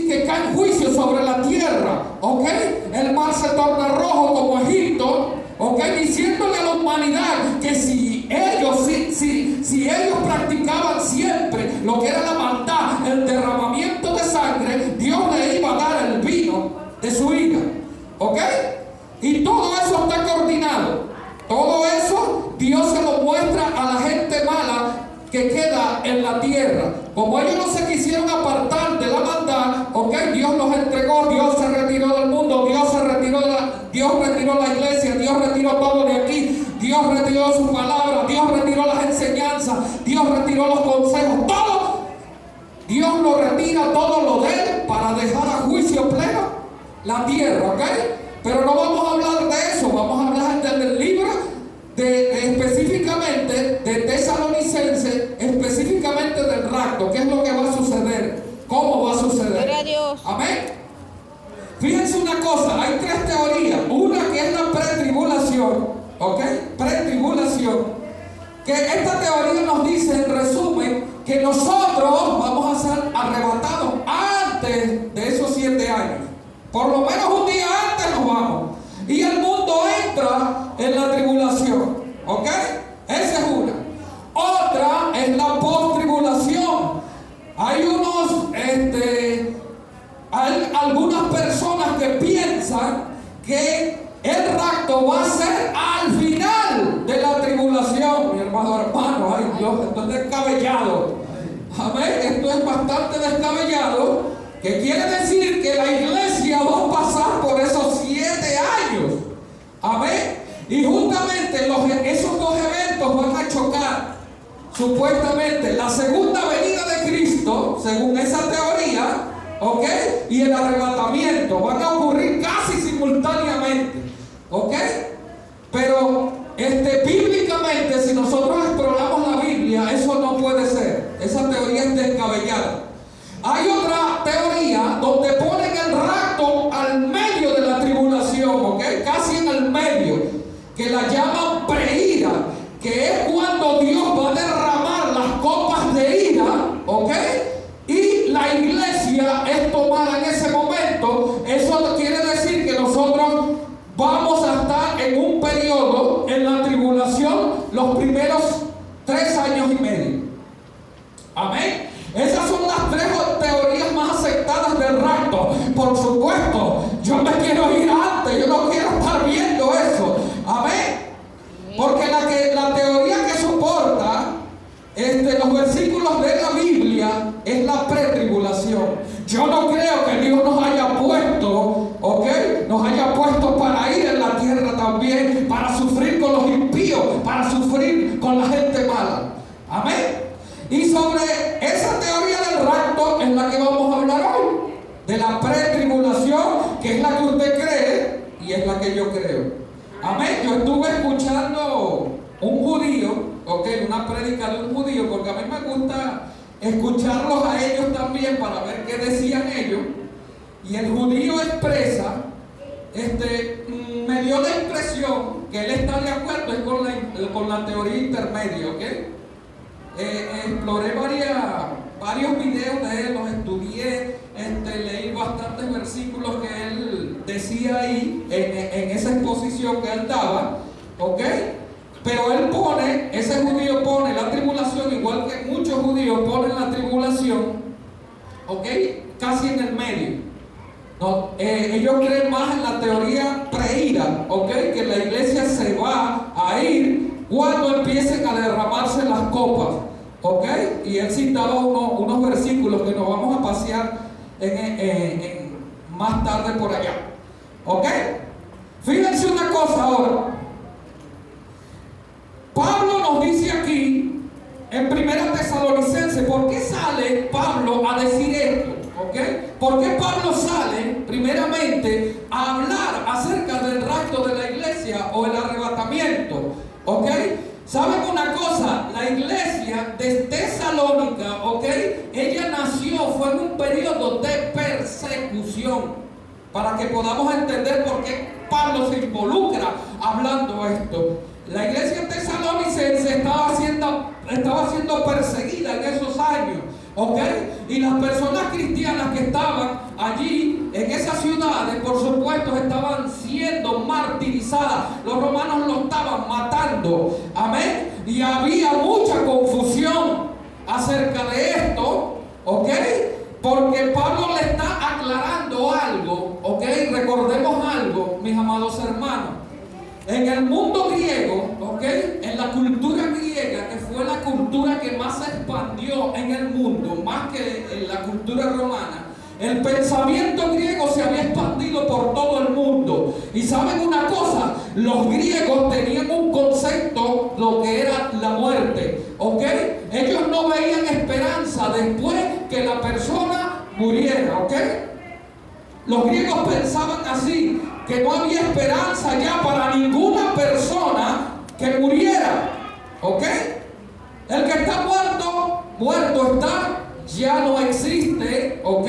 decir que cae juicio sobre la tierra, ¿ok? El mar se torna rojo como Egipto, ¿ok? Diciéndole a la humanidad que si ellos practicaban siempre lo que era la maldad, el derramamiento de sangre, Dios le iba a dar el vino de su ira, ¿ok? Y todo eso está coordinado. Todo eso Dios se lo muestra a la gente mala que queda en la tierra. Como ellos no se quisieron apartar de la maldad, ¿ok? Dios los entregó, Dios se retiró del mundo, Dios retiró la iglesia, Dios retiró todo de aquí, Dios retiró su palabra, Dios retiró las enseñanzas, Dios retiró los consejos, todo. Dios lo retira, todo lo de él, para dejar a juicio pleno la tierra, ¿ok? Pero no vamos a hablar de eso, vamos a hablar del libro específicamente de Tesalonicenses, específicamente del rapto, qué es lo que va a suceder, cómo va a suceder. Gloria a Dios. Amén. Fíjense una cosa, hay tres teorías. Una que es la pretribulación, ¿ok? Pretribulación. Que esta teoría nos dice, en resumen, que nosotros vamos a ser arrebatados antes de esos 7 años. Por lo menos un día antes nos vamos. Y el mundo entra en la tribulación, ¿ok? Esa es una. Otra es la post-tribulación. Hay algunas personas que piensan que el rapto va a ser al final de la tribulación. Mi hermano, ay Dios, esto es descabellado. Amén, esto es bastante descabellado. Que quiere decir que la iglesia va a pasar por esos 7 años. Amén. Y justamente esos dos eventos van a chocar. Supuestamente la segunda venida de Cristo, según esa teoría, ¿ok? Y el arrebatamiento van a ocurrir casi simultáneamente, ¿ok? Pero bíblicamente, si nosotros exploramos la Biblia, eso no puede ser. Esa teoría es descabellada. Hay otra teoría donde ponen el rapto al medio de la tribulación, ¿ok? Casi en el medio, que la llaman preira, que es cuando Dios va a derramar las copas de ira, ¿ok? Y la iglesia es tomada en ese momento. Eso quiere decir que nosotros vamos a estar en un periodo en la tribulación los primeros 3 años y medio. Amén. Esas son las 3 teorías más aceptadas del rapto. Por supuesto, yo me quiero ir antes, yo no quiero estar viendo eso. Amén. Porque la teoría que soporta los versículos de la Biblia es la pretribulación. Yo no creo que Dios nos haya puesto, ¿ok? Nos haya puesto para ir en la tierra también, para sufrir con los impíos, para sufrir con la gente mala. Amén. Y sobre esa teoría del rapto es la que vamos a hablar hoy, de la pretribulación, que es la que usted cree y es la que yo creo. Amén. Yo estuve escuchando un judío, ok, una prédica de un judío, porque a mí me gusta escucharlos a ellos también para ver qué decían ellos. Y el judío expresa, me dio la impresión que él está de acuerdo con la teoría intermedia, ok. Exploré varios videos de él, los estudié, leí bastantes versículos que él decía ahí en esa exposición que él daba, ¿ok? Pero él ese judío pone la tribulación, igual que muchos judíos ponen la tribulación, ¿ok? Casi en el medio. No, ellos creen más en la teoría preíra, ¿ok? Que la iglesia se va a ir cuando empiecen a derramarse las copas, ¿ok? Y él citaba unos versículos que nos vamos a pasear más tarde por allá, ¿ok? Fíjense una cosa ahora. Pablo nos dice aquí en 1 Tesalonicenses, ¿por qué sale Pablo a decir esto? ¿Ok? ¿Por qué Pablo sale primeramente a hablar acerca del rapto de la iglesia o el arrebatamiento? ¿Ok? ¿Saben una cosa? La iglesia de Tesalónica, ¿ok? Ella fue en un periodo de persecución. Para que podamos entender por qué Pablo se involucra hablando esto. La iglesia tesalonicense estaba siendo perseguida en esos años ¿ok? Y las personas cristianas que estaban allí en esas ciudades, por supuesto, estaban siendo martirizadas. Los romanos lo estaban matando, amén. Y había mucha confusión acerca de esto, ¿ok? Porque Pablo le está aclarando algo, ¿ok? Recordemos algo, mis amados hermanos. En el mundo griego, ¿ok? En la cultura griega, que fue la cultura que más se expandió en el mundo, más que en la cultura romana, el pensamiento griego se había expandido por todo el mundo. Y saben una cosa, los griegos tenían un concepto, lo que era la muerte, ¿ok? Ellos no veían esperanza después que la persona muriera, ¿ok? Los griegos pensaban así, que no había esperanza ya para ninguna persona que muriera, ¿ok? El que está muerto, muerto está, ya no existe, ¿ok?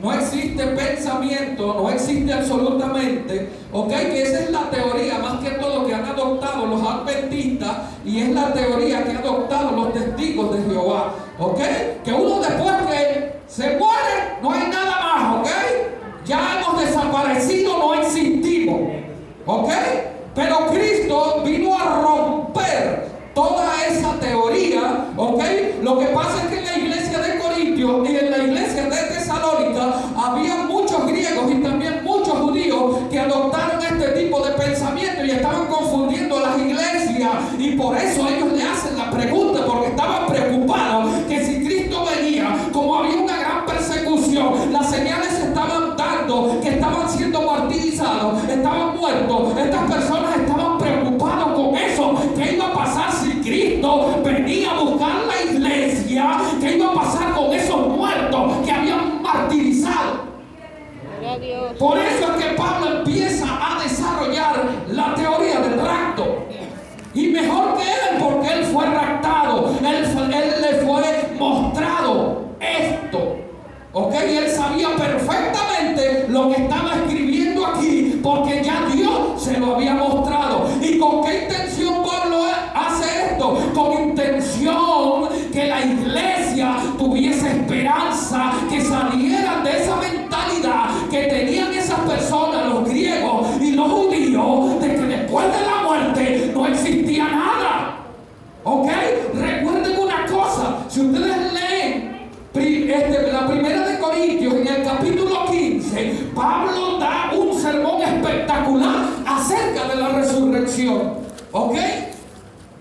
No existe pensamiento, no existe absolutamente, ¿ok? Que esa es la teoría más que todo que han adoptado los adventistas y es la teoría que han adoptado los testigos de Jehová, ¿ok? Que uno después que se muere, no hay nada más, ¿ok? Ya hemos desaparecido, no existimos, ¿ok? Pero Cristo vino a romper toda esa teoría, ¿ok? Lo que pasa es que en la iglesia de Corintios y en la iglesia de Tesalónica había muchos griegos y también muchos judíos que adoptaron este tipo de pensamiento y estaban confundiendo las iglesias, y por eso ellos le hacen la pregunta, porque estaban preocupados que si Cristo venía, como había una gran persecución, las señales se estaban dando, que estaban siendo martirizados, estaban muertos, estas personas estaban preocupados con eso. ¿Qué iba a pasar si Cristo venía a buscar la iglesia? ¿Qué iba a pasar con esos muertos que habían martirizado? Por eso es que Pablo empieza a desarrollar la teoría del rapto. Y mejor que él, porque él fue raptado, él le fue mostrado esto, ¿ok? Y él sabía perfectamente lo que estaba escribiendo aquí, porque ya Dios se lo había mostrado. ¿Y con qué intención Pablo hace esto? Con intención que la iglesia tuviese esperanza, que salieran de esa mentalidad que tenían esas personas, los griegos y los judíos, de que después de la muerte no existía nada, ¿ok? Recuerden una cosa, si ustedes leen la primera de Corintios, en el capítulo 15, Pablo da un sermón espectacular acerca de la resurrección, ¿ok?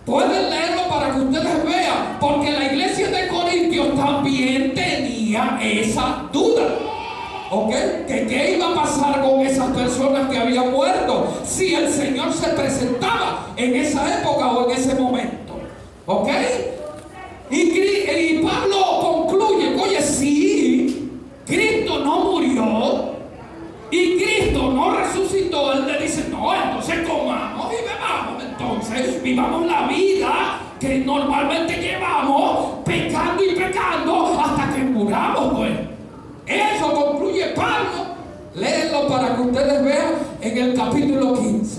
Pueden leerlo para que ustedes vean, porque la iglesia de Corintios también tenía esa duda, ¿ok? Que qué iba a pasar con esas personas que habían muerto si el Señor se presentaba en esa época o en ese momento, ¿ok? Y Pablo concluye, oye, si Cristo no murió y Cristo no resucitó, él le dice, no, entonces comamos y bebamos, entonces vivamos la vida que normalmente llevamos, pecando y pecando hasta que muramos, pues. Eso concluye Pablo. Léenlo para que ustedes vean en el capítulo 15.